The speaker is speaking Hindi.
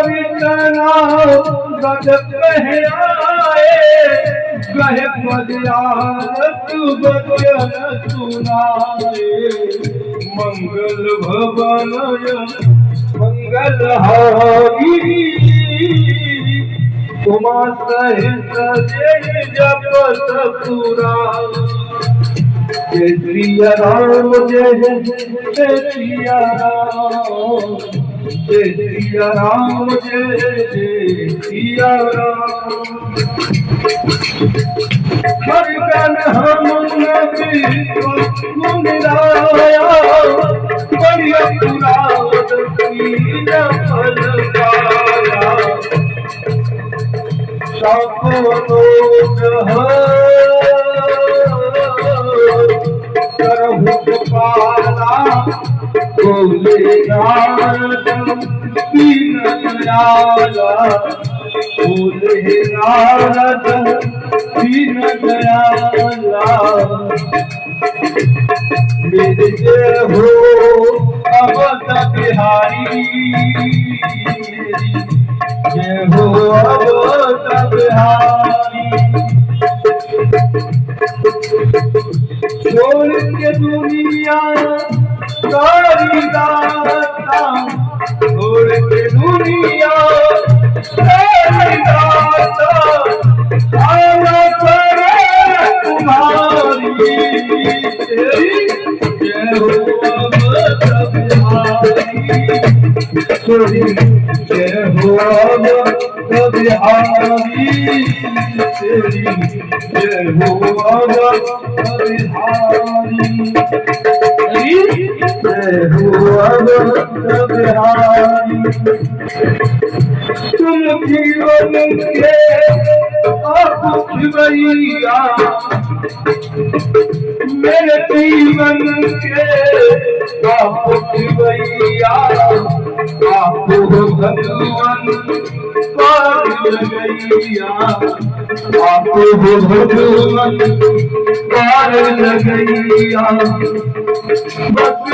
कवितना गद पहराए गहे पदयात बचन सुनाए मंगल भवनय मंगल हारी उमा सहित जय जपत पुरा जय श्री राम जय सिया राम जय सिया राम जय सिया राम हर गण हम नबी गुण गाया बढ़िया पुराण की फल पाया साको लोग करहु पाला बोले नारद दीन दयाला बोले नारद दीन दयाला मेरे जय हो अवध बिहारी जय हो अवध बिहारी छोड़ के दुनिया सारी दाता छोड़ के दुनिया सारी दाता आना पड़े तुम्हारी जय हो अवध बिहारी जय हो अवध बिहारी जय हो अवध बिहारी जय हो अवध बिहारी तुम जीवन के आप भैया मेरे जीवन के आप भैया आप भगवान पार गैया आप भगवान पार गैया बस